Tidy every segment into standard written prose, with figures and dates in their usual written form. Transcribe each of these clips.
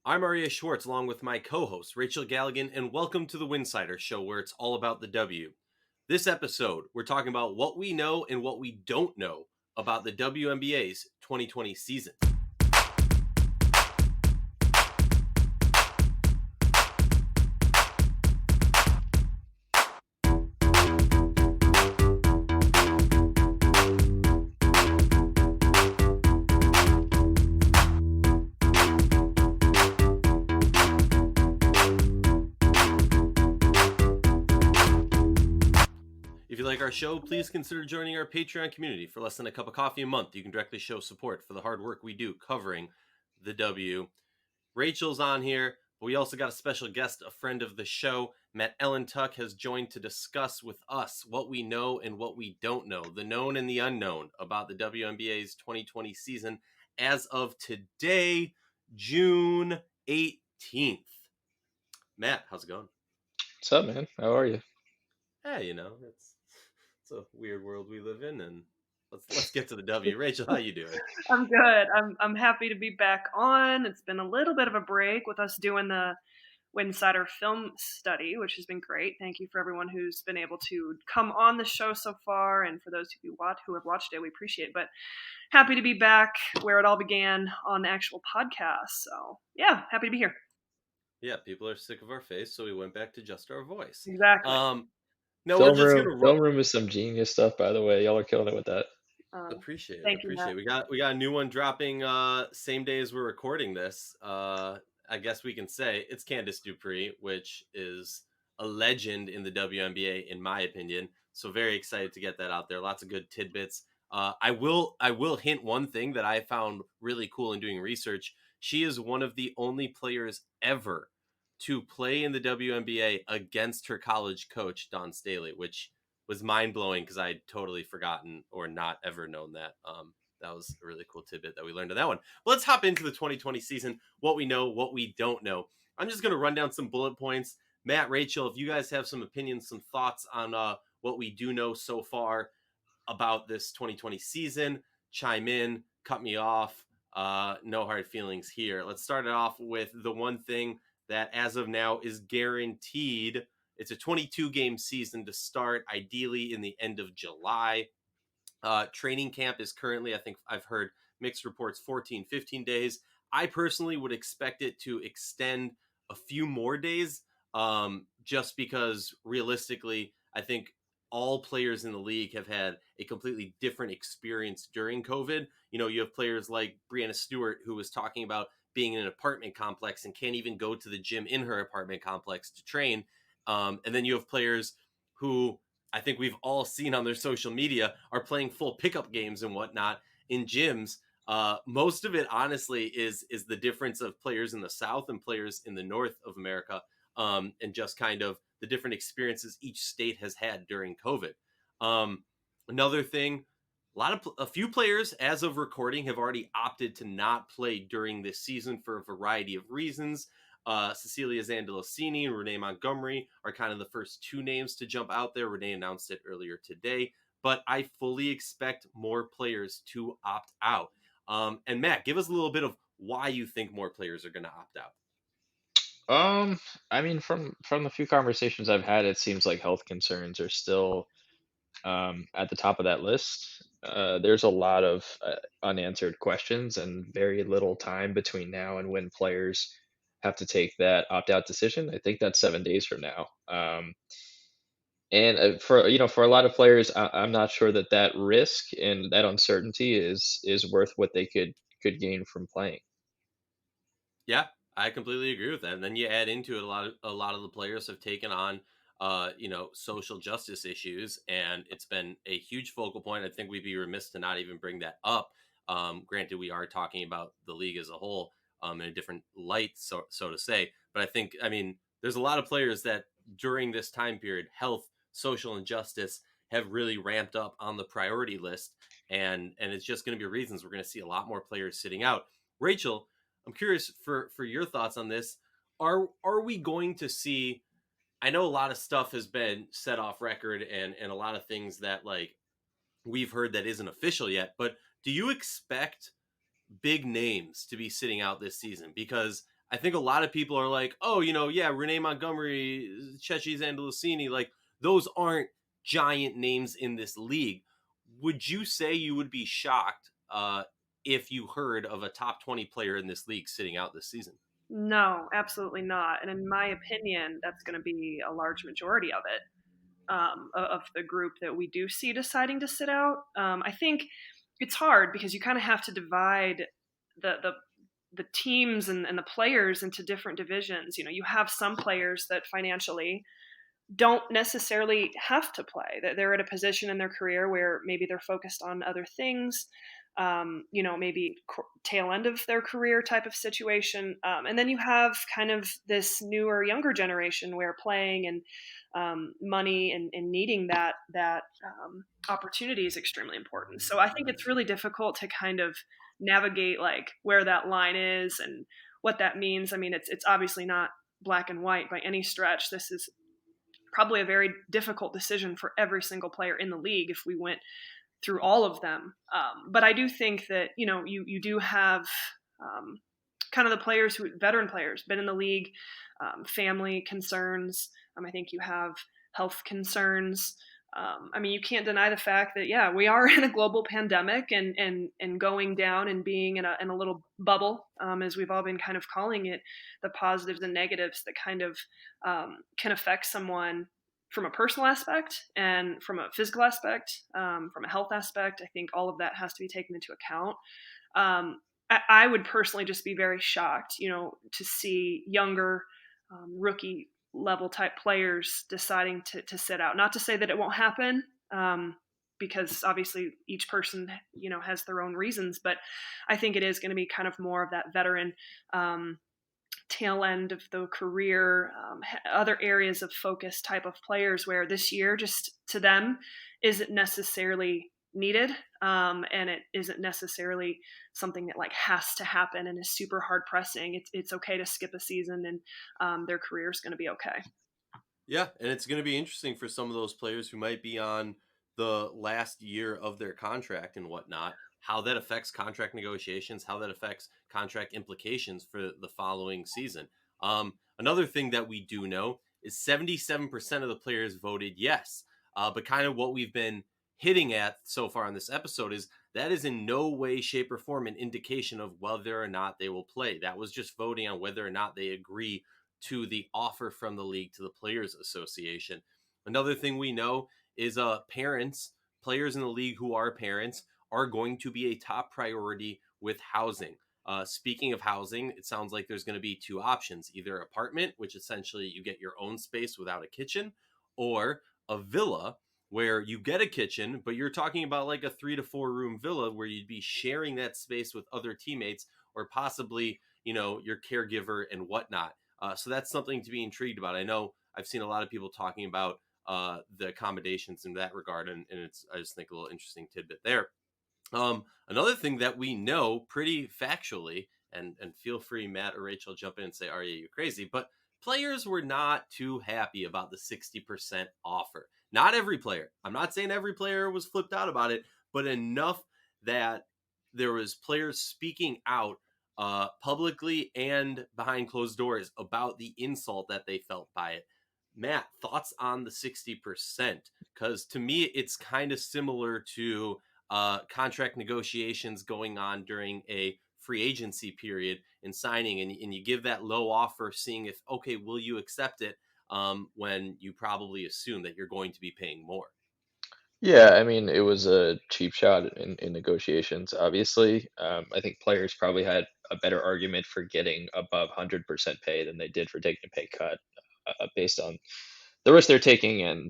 I'm Aryeh Schwartz, along with my co-host Rachel Galligan, and welcome to the Winsidr show, where it's all about the W. This episode, we're talking about what we know and what we don't know about the WNBA's 2020 season. If you like our show, please consider joining our Patreon community. For less than a cup of coffee a month, you can directly show support for the hard work we do covering the W. Rachel's on here, but we also got a special guest, a friend of the show. Matt Ellentuck has joined to discuss with us what we know and what we don't know, the known and the unknown about the WNBA's 2020 season as of today, June 18th. Matt, how's it going? What's up, man? How are you? Hey, it's a weird world we live in, and let's get to the W. Rachel, how you doing? I'm good. I'm happy to be back on. It's been a little bit of a break with us doing the Winsidr film study, which has been great. Thank you for everyone who's been able to come on the show so far, and for those who have watched it, we appreciate it. But happy to be back where it all began on the actual podcast. So yeah, happy to be here. Yeah, people are sick of our face, so we went back to just our voice. Exactly. No, we're Film just room, gonna film room is some genius stuff, by the way. Y'all are killing it with that. appreciate it. Thank you, Matt. We got a new one dropping same day as we're recording this. I guess we can say it's Candice Dupree, which is a legend in the WNBA in my opinion. So very excited to get that out there. Lots of good tidbits. I will hint one thing that I found really cool in doing research. She is one of the only players ever to play in the WNBA against her college coach Don Staley, which was mind blowing because I'd totally forgotten or not ever known that. That was a really cool tidbit that we learned on that one. But let's hop into the 2020 season. What we know, what we don't know. I'm just going to run down some bullet points. Matt, Rachel, if you guys have some opinions, some thoughts on what we do know so far about this 2020 season, chime in, cut me off. No hard feelings here. Let's start it off with the one thing that as of now is guaranteed. It's a 22-game season to start, ideally in the end of July. Training camp is currently, I think I've heard mixed reports, 14, 15 days. I personally would expect it to extend a few more days, just because realistically, I think all players in the league have had a completely different experience during COVID. You know, you have players like Breanna Stewart, who was talking about being in an apartment complex and can't even go to the gym in her apartment complex to train. And then you have players who I think we've all seen on their social media are playing full pickup games and whatnot in gyms. Most of it, honestly, is the difference of players in the South and players in the North of America, and just kind of the different experiences each state has had during COVID. Another thing, a few players as of recording have already opted to not play during this season for a variety of reasons. Cecilia Zandolosini and Renee Montgomery are kind of the first two names to jump out there. Renee announced it earlier today, but I fully expect more players to opt out. And Matt, give us a little bit of why you think more players are going to opt out. Um, I mean, from the few conversations I've had, it seems like health concerns are still at the top of that list. There's a lot of unanswered questions and very little time between now and when players have to take that opt-out decision. I think that's 7 days from now. And for a lot of players, I'm not sure that that risk and that uncertainty is worth what they could gain from playing. Yeah, I completely agree with that. And then you add into it a lot of the players have taken on social justice issues, and it's been a huge focal point. I think we'd be remiss to not even bring that up. Granted, we are talking about the league as a whole, in a different light, so to say. But I mean, there's a lot of players that during this time period, health, social injustice have really ramped up on the priority list, and it's just going to be reasons we're going to see a lot more players sitting out. Rachel, I'm curious for your thoughts on this. Are we going to see? I know a lot of stuff has been set off record and a lot of things that like we've heard that isn't official yet, but do you expect big names to be sitting out this season? Because I think a lot of people are like, oh, yeah, Renee Montgomery, Chechi Zandalusini, like those aren't giant names in this league. Would you say you would be shocked if you heard of a top 20 player in this league sitting out this season? No, absolutely not. And in my opinion, that's going to be a large majority of it, of the group that we do see deciding to sit out. I think it's hard because you kind of have to divide the teams and the players into different divisions. You have some players that financially don't necessarily have to play, that they're at a position in their career where maybe they're focused on other things, maybe tail end of their career type of situation. And then you have kind of this newer, younger generation where playing and money and needing that opportunity is extremely important. So I think it's really difficult to kind of navigate like where that line is and what that means. I mean, it's obviously not black and white by any stretch. This is probably a very difficult decision for every single player in the league if we went through all of them. But I do think that, you do have kind of the players veteran players, been in the league, family concerns. I think you have health concerns. I mean, you can't deny the fact that, yeah, we are in a global pandemic and going down and being in a little bubble, as we've all been kind of calling it, the positives and negatives that kind of can affect someone from a personal aspect and from a physical aspect, from a health aspect. I think all of that has to be taken into account. I would personally just be very shocked, to see younger rookie level type players deciding to sit out. Not to say that it won't happen, because obviously each person, has their own reasons, but I think it is going to be kind of more of that veteran tail end of the career, other areas of focus type of players where this year just to them isn't necessarily needed, and it isn't necessarily something that like has to happen and is super hard pressing. It's okay to skip a season and their career is going to be okay. Yeah, and it's going to be interesting for some of those players who might be on the last year of their contract and whatnot, how that affects contract negotiations, how that affects contract implications for the following season. Another thing that we do know is 77% of the players voted yes. But kind of what we've been hitting at so far in this episode is that is in no way, shape, or form an indication of whether or not they will play. That was just voting on whether or not they agree to the offer from the league to the Players Association. Another thing we know is parents, players in the league who are parents, are going to be a top priority with housing. Speaking of housing, it sounds like there's going to be two options, either apartment, which essentially you get your own space without a kitchen, or a villa where you get a kitchen, but you're talking about like a 3 to 4 room villa where you'd be sharing that space with other teammates or possibly, your caregiver and whatnot. So that's something to be intrigued about. I know I've seen a lot of people talking about the accommodations in that regard, and I just think a little interesting tidbit there. Another thing that we know pretty factually, and feel free, Matt or Rachel, jump in and say, "Are you crazy?" But players were not too happy about the 60% offer. Not every player. I'm not saying every player was flipped out about it, but enough that there was players speaking out publicly and behind closed doors about the insult that they felt by it. Matt, thoughts on the 60%? Because to me, it's kind of similar to contract negotiations going on during a free agency period and signing, and you give that low offer, seeing if, okay, will you accept it, when you probably assume that you're going to be paying more. Yeah, I mean, it was a cheap shot in negotiations, obviously. I think players probably had a better argument for getting above 100% pay than they did for taking a pay cut, based on the risk they're taking and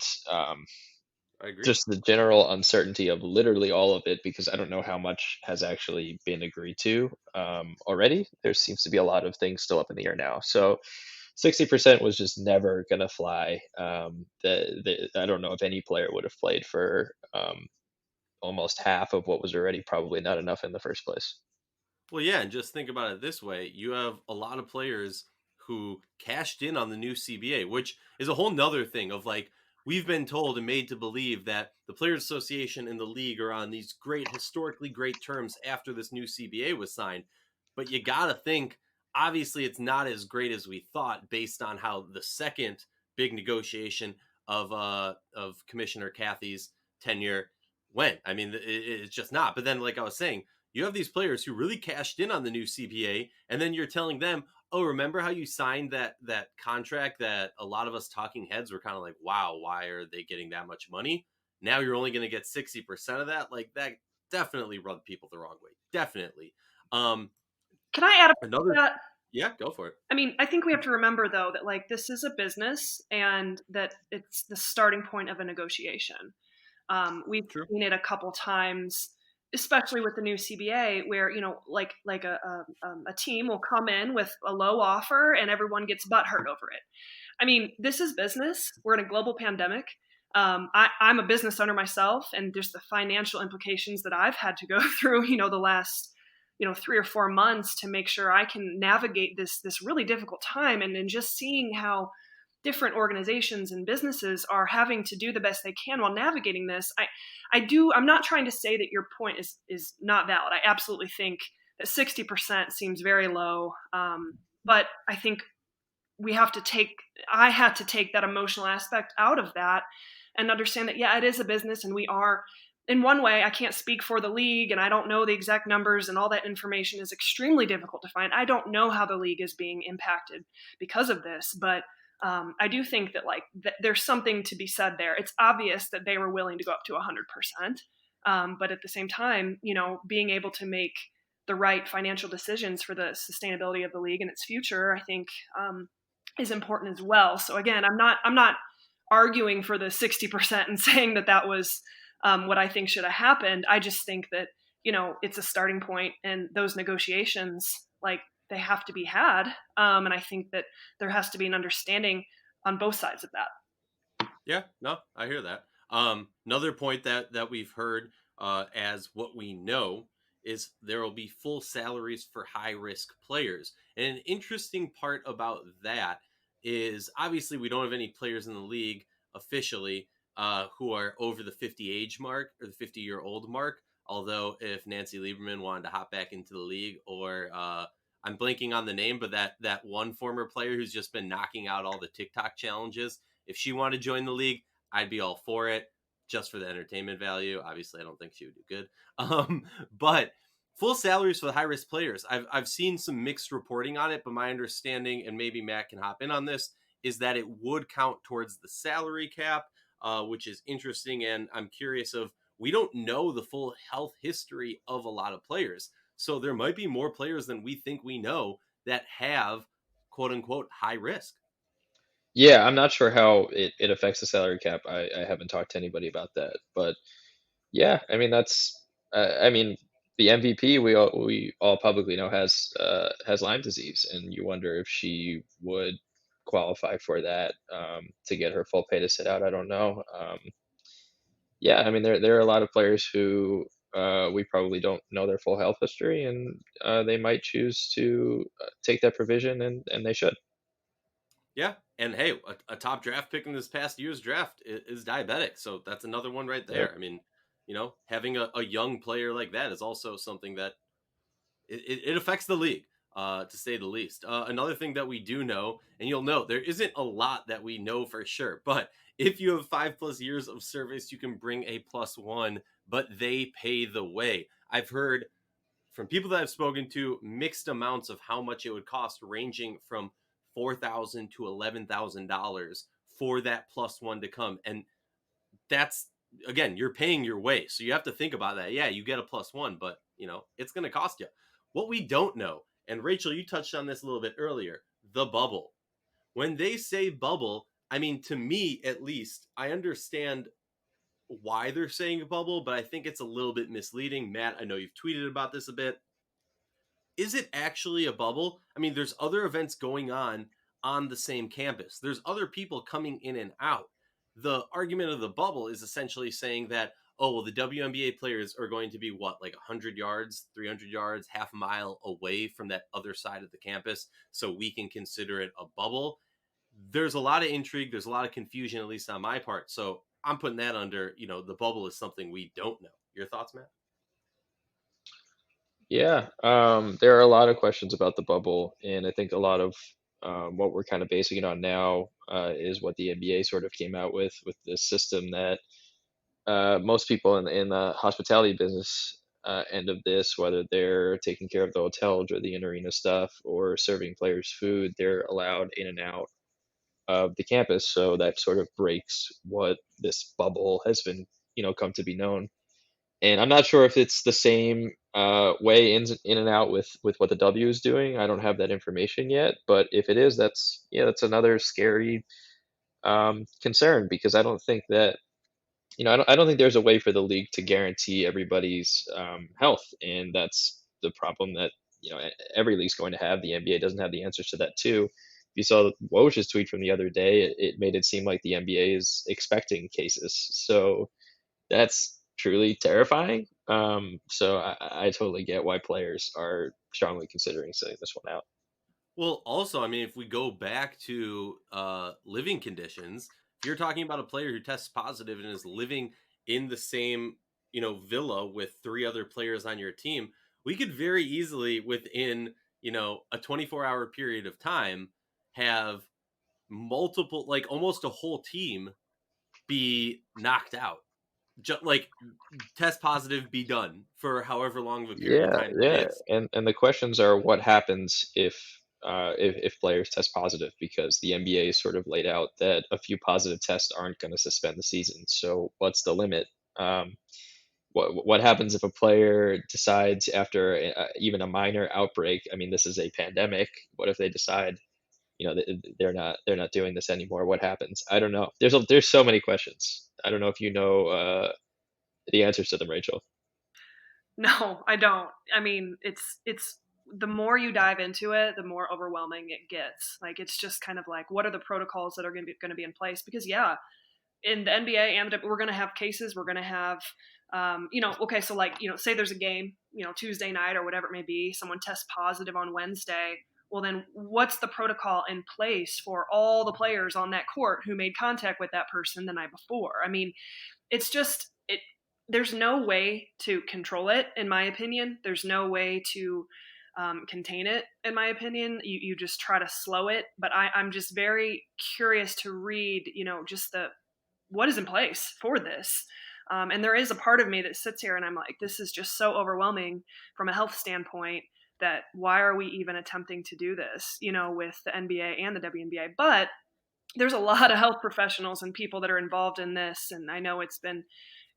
I agree. just the general uncertainty of literally all of it, because I don't know how much has actually been agreed to already. There seems to be a lot of things still up in the air now. So 60% was just never gonna fly. I don't know if any player would have played for almost half of what was already probably not enough in the first place. Well, yeah, and just think about it this way. You have a lot of players who cashed in on the new CBA, which is a whole nother thing of like, we've been told and made to believe that the Players Association and the league are on these great, historically great terms after this new CBA was signed. But you got to think obviously it's not as great as we thought based on how the second big negotiation of Commissioner Cathy's tenure went. I mean, it's just not. But then, like I was saying, you have these players who really cashed in on the new CBA, and then you're telling them, "Oh, remember how you signed that contract that a lot of us talking heads were kind of like, wow, why are they getting that much money? Now you're only going to get 60% of that." Like that definitely rubbed people the wrong way. Definitely. Um, Can I add to another, that? yeah, go for it. I mean, I think we have to remember though that like this is a business and that it's the starting point of a negotiation. We've True. seen it a couple times, especially with the new CBA, where like a team will come in with a low offer and everyone gets butthurt over it. I mean, this is business. We're in a global pandemic. I'm a business owner myself, and just the financial implications that I've had to go through, the last 3 or 4 months to make sure I can navigate this really difficult time, and just seeing how different organizations and businesses are having to do the best they can while navigating this. I'm not trying to say that your point is not valid. I absolutely think that 60% seems very low, but I think I had to take that emotional aspect out of that and understand that, yeah, it is a business, and we are, in one way, I can't speak for the league and I don't know the exact numbers, and all that information is extremely difficult to find. I don't know how the league is being impacted because of this, but I do think that there's something to be said there. It's obvious that they were willing to go up to 100%. But at the same time, being able to make the right financial decisions for the sustainability of the league and its future, I think, is important as well. So again, I'm not arguing for the 60% and saying that was what I think should have happened. I just think that it's a starting point, and those negotiations, like, they have to be had, and I think that there has to be an understanding on both sides of that. Yeah, no, I hear that. Another point that we've heard as what we know is there will be full salaries for high risk players. And an interesting part about that is obviously we don't have any players in the league officially who are over the 50 age mark or the 50-year-old mark. Although if Nancy Lieberman wanted to hop back into the league, or I'm blanking on the name, but that one former player who's just been knocking out all the TikTok challenges, if she wanted to join the league, I'd be all for it, just for the entertainment value. Obviously, I don't think she would do good. But full salaries for the high risk players, I've seen some mixed reporting on it, but my understanding, and maybe Matt can hop in on this, is that it would count towards the salary cap, which is interesting. And I'm curious we don't know the full health history of a lot of players. So there might be more players than we think we know that have quote unquote high risk. Yeah, I'm not sure how it affects the salary cap. I haven't talked to anybody about that, but yeah, I mean I mean the MVP we all publicly know has Lyme disease, and you wonder if she would qualify for that to get her full pay to sit out. I don't know. Yeah, I mean there are a lot of players who we probably don't know their full health history, and they might choose to take that provision, and they should. Yeah, and hey, a top draft pick in this past year's draft is diabetic, so that's another one right Yep. there. I mean, having a young player like that is also something that it affects the league, to say the least. Another thing that we do know, and you'll note there isn't a lot that we know for sure, but if you have 5+ years of service, you can bring a +1, but they pay the way. I've heard from people that I've spoken to mixed amounts of how much it would cost, ranging from $4,000 to $11,000 for that +1 to come. And that's, again, you're paying your way, so you have to think about that. Yeah, you get a +1, but it's going to cost you. What we don't know, and Rachel, you touched on this a little bit earlier, the bubble. When they say bubble, I mean, to me at least, I understand why they're saying a bubble, but I think it's a little bit misleading. Matt, I know you've tweeted about this a bit. Is it actually a bubble? I mean, there's other events going on the same campus. There's other people coming in and out. The argument of the bubble is essentially saying that, oh, well, the WNBA players are going to be what, like 100 yards, 300 yards, half a mile away from that other side of the campus, so we can consider it a bubble. There's a lot of intrigue. There's a lot of confusion, at least on my part. So I'm putting that under, the bubble is something we don't know. Your thoughts, Matt? Yeah, there are a lot of questions about the bubble, and I think a lot of what we're kind of basing it on now is what the NBA sort of came out with this system that most people in the hospitality business end of this, whether they're taking care of the hotels or the in-arena stuff or serving players food, they're allowed in and out of the campus. So that sort of breaks what this bubble has been, come to be known. And I'm not sure if it's the same way in and out with what the W is doing. I don't have that information yet, but if it is, that's another scary concern because I don't think that I don't think there's a way for the league to guarantee everybody's health, and that's the problem that every league's going to have. The NBA doesn't have the answers to that too. If you saw Woj's tweet from the other day, it made it seem like the NBA is expecting cases. So that's truly terrifying. So I totally get why players are strongly considering sitting this one out. Well, also, I mean, if we go back to living conditions, if you're talking about a player who tests positive and is living in the same, villa with three other players on your team, we could very easily, within, a 24-hour period of time, have multiple, like almost a whole team be knocked out. Just like test positive, be done for however long of a period of Yeah, time that yeah, is. and the questions are what happens if players test positive because the NBA is sort of laid out that a few positive tests aren't going to suspend the season. So what's the limit? Um, what happens if a player decides after even a minor outbreak? I mean, this is a pandemic. What if they decide, they're not doing this anymore? What happens? I don't know. There's so many questions. I don't know if you know the answers to them, Rachel. No, I don't. I mean, it's the more you dive into it, the more overwhelming it gets. Like it's just kind of like, what are the protocols that are going to be in place? Because yeah, in the NBA and we're going to have cases. We're going to have, okay, so like say there's a game, Tuesday night or whatever it may be. Someone tests positive on Wednesday. Well, then what's the protocol in place for all the players on that court who made contact with that person the night before? I mean, it's just it there's no way to control it in my opinion. There's no way to contain it in my opinion. You just try to slow it, but I'm just very curious to read just the what is in place for this. And there is a part of me that sits here and I'm like, this is just so overwhelming from a health standpoint that why are we even attempting to do this with the NBA and the WNBA. But there's a lot of health professionals and people that are involved in this, and I know it's been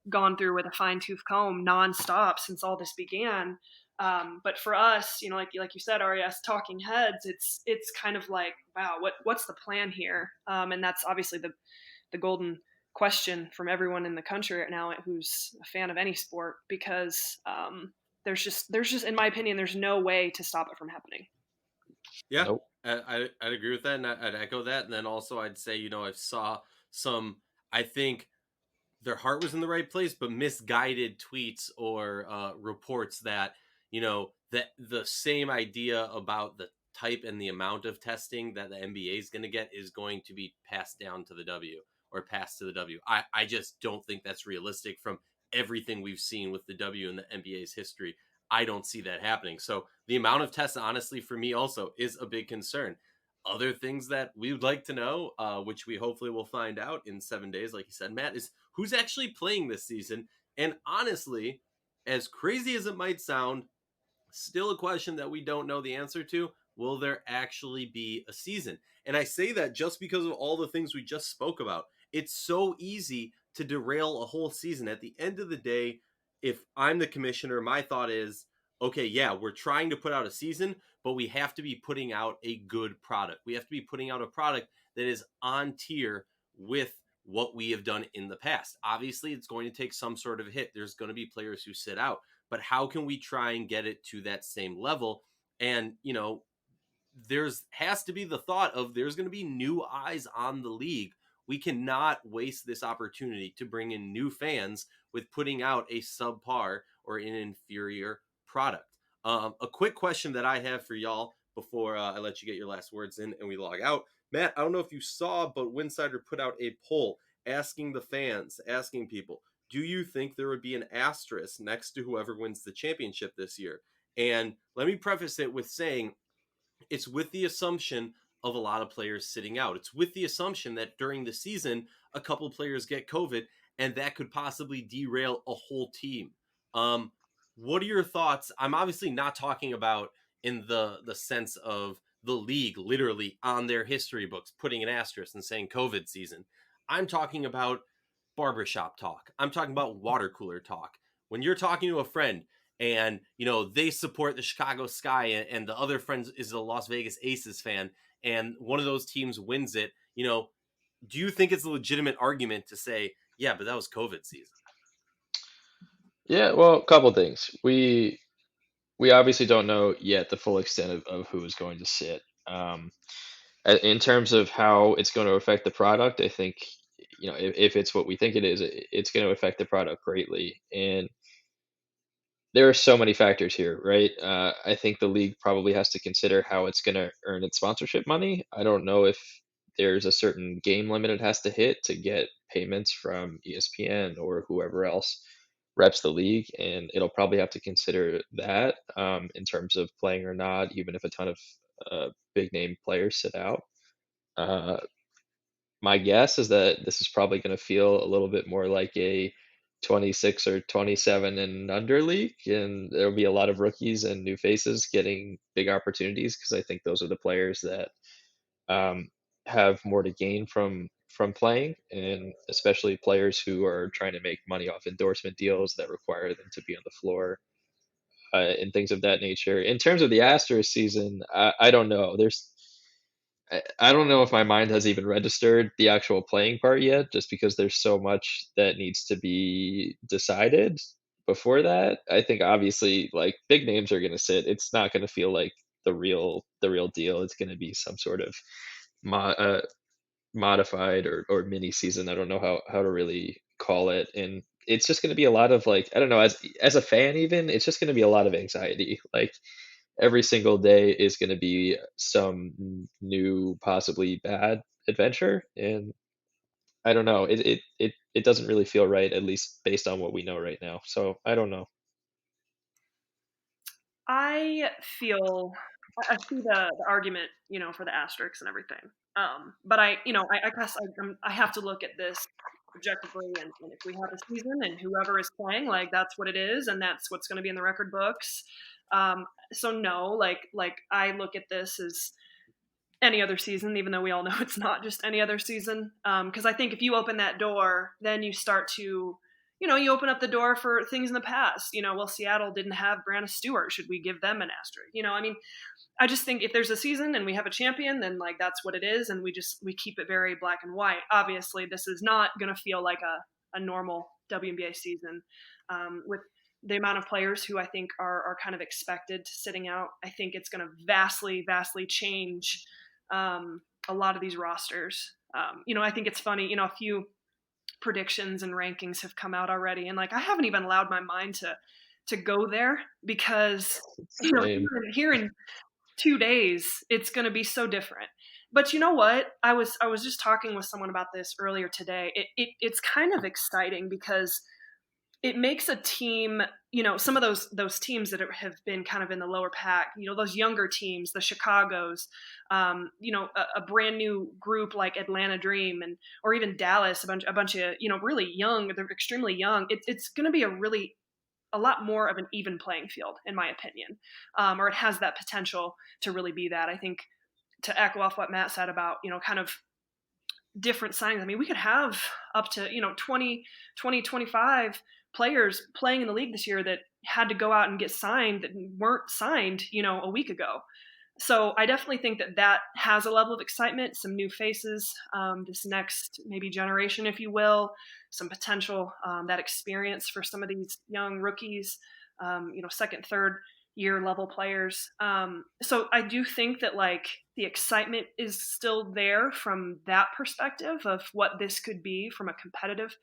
gone through with a fine tooth comb nonstop since all this began. But for us, like you said, Arias, talking heads, it's kind of like, wow, what's the plan here? And that's obviously the golden question from everyone in the country right now who's a fan of any sport, because there's just in my opinion, there's no way to stop it from happening. Yeah, Nope. I'd agree with that, and I'd echo that. And then also, I'd say, I saw some, I think their heart was in the right place, but misguided tweets or reports that, that the same idea about the type and the amount of testing that the NBA is going to get is going to be passed down to the W or passed to the W. I just don't think that's realistic from everything we've seen with the W and the NBA's history. I don't see that happening. So the amount of tests, honestly, for me also is a big concern. Other things that we would like to know, which we hopefully will find out in 7 days, like you said, Matt, is who's actually playing this season. And honestly, as crazy as it might sound, still a question that we don't know the answer to. Will there actually be a season? And I say that just because of all the things we just spoke about. It's so easy to derail a whole season. At the end of the day, if I'm the commissioner, my thought is, okay, yeah, we're trying to put out a season, but we have to be putting out a good product. We have to be putting out a product that is on tier with what we have done in the past. Obviously, it's going to take some sort of hit. There's going to be players who sit out, but how can we try and get it to that same level? And, there's has to be the thought of there's going to be new eyes on the league. We cannot waste this opportunity to bring in new fans with putting out a subpar or an inferior product. A quick question that I have for y'all before I let you get your last words in and we log out. Matt, I don't know if you saw, but Winsidr put out a poll asking the fans, asking people, do you think there would be an asterisk next to whoever wins the championship this year? And let me preface it with saying it's with the assumption of a lot of players sitting out. It's with the assumption that during the season, a couple players get COVID, and that could possibly derail a whole team. Um, what are your thoughts? I'm obviously not talking about in the sense of the league literally on their history books putting an asterisk and saying COVID season. I'm talking about barbershop talk. I'm talking about water cooler talk. When you're talking to a friend and they support the Chicago Sky, and the other friend is a Las Vegas Aces fan, and one of those teams wins it, do you think it's a legitimate argument to say, yeah, but that was COVID season? Yeah, well, a couple things. We obviously don't know yet the full extent of who is going to sit. In terms of how it's going to affect the product, I think, if it's what we think it is, it's going to affect the product greatly. And there are so many factors here, right? I think the league probably has to consider how it's going to earn its sponsorship money. I don't know if there's a certain game limit it has to hit to get payments from ESPN or whoever else reps the league, and it'll probably have to consider that in terms of playing or not, even if a ton of big name players sit out. Uh, my guess is that this is probably going to feel a little bit more like a 26 or 27 and under league, and there'll be a lot of rookies and new faces getting big opportunities because I think those are the players that um, have more to gain from playing, and especially players who are trying to make money off endorsement deals that require them to be on the floor and things of that nature. In terms of the Astros season, I don't know. I don't know if my mind has even registered the actual playing part yet, just because there's so much that needs to be decided before that. I think obviously like big names are going to sit. It's not going to feel like the real deal. It's going to be some sort of mo- uh, modified or mini season. I don't know how to really call it. And it's just going to be a lot of like, I don't know, as a fan even, it's just going to be a lot of anxiety. Like every single day is going to be some new, possibly bad adventure. And I don't know. It doesn't really feel right, at least based on what we know right now. So I don't know. I feel I see the argument, for the asterisks and everything. But I guess I have to look at this objectively, and if we have a season and whoever is playing, like that's what it is, and that's what's going to be in the record books. So no, like I look at this as any other season, even though we all know it's not just any other season. Because I think if you open that door, then you start to, you open up the door for things in the past. Well, Seattle didn't have Brandon Stewart. Should we give them an asterisk? I mean, I just think if there's a season and we have a champion, then like that's what it is, and we keep it very black and white. Obviously, this is not going to feel like a normal WNBA season with the amount of players who I think are kind of expected to sitting out. I think it's going to vastly change a lot of these rosters. I think it's funny. A few predictions and rankings have come out already, and like I haven't even allowed my mind to go there because Same. here in 2 days it's going to be so different. But you know what? I was just talking with someone about this earlier today. It's kind of exciting because it makes a team, some of those teams that have been kind of in the lower pack, those younger teams, the Chicagos, a brand new group like Atlanta Dream or even Dallas, a bunch of, really young, they're extremely young. It's going to be a lot more of an even playing field, in my opinion, or it has that potential to really be that. I think to echo off what Matt said about, kind of different signings. I mean, we could have up to, 25 players playing in the league this year that had to go out and get signed that weren't signed, a week ago. So I definitely think that has a level of excitement, some new faces, this next maybe generation, if you will, some potential, that experience for some of these young rookies, second, third year level players. So I do think that like the excitement is still there from that perspective of what this could be from a competitive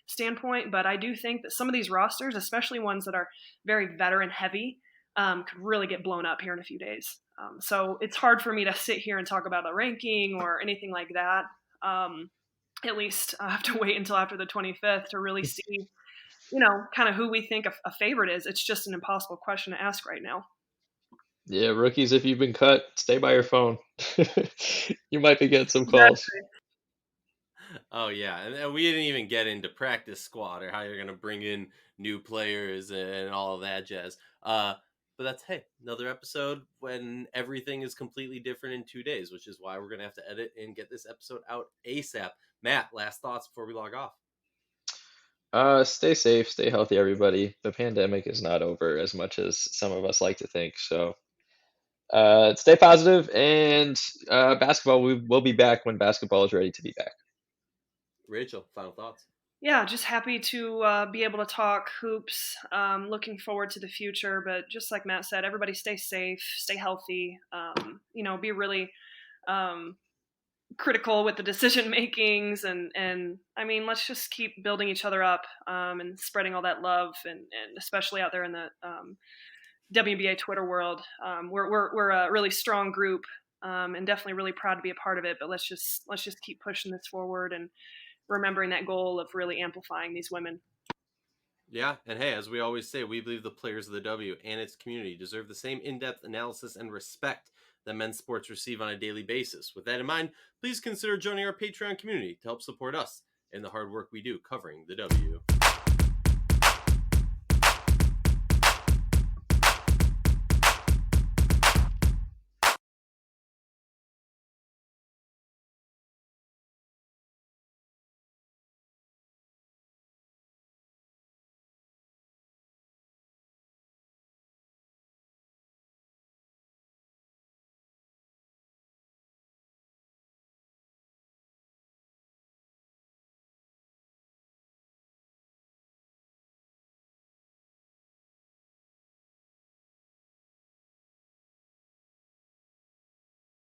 standpoint. But I do think that some of these rosters, especially ones that are very veteran heavy, could really get blown up here in a few days. So it's hard for me to sit here and talk about a ranking or anything like that. At least I have to wait until after the 25th to really see, kind of who we think a favorite is. It's just an impossible question to ask right now. Yeah, rookies, if you've been cut, stay by your phone. You might be getting some calls. Exactly. Oh yeah, and we didn't even get into practice squad or how you're gonna bring in new players and all of that jazz. But that's another episode when everything is completely different in 2 days, which is why we're gonna have to edit and get this episode out ASAP. Matt, last thoughts before we log off. Stay safe, stay healthy, everybody. The pandemic is not over as much as some of us like to think. So, stay positive, and basketball, we will be back when basketball is ready to be back. Rachel, final thoughts. Yeah, just happy to be able to talk hoops. Looking forward to the future, but just like Matt said, everybody stay safe, stay healthy. Be really critical with the decision makings, and I mean, let's just keep building each other up and spreading all that love, and especially out there in the WNBA Twitter world. We're a really strong group, and definitely really proud to be a part of it. But let's just keep pushing this forward and remembering that goal of really amplifying these women. Yeah, and as we always say, we believe the players of the W and its community deserve the same in-depth analysis and respect that men's sports receive on a daily basis. With that in mind, please consider joining our Patreon community to help support us in the hard work we do covering the W.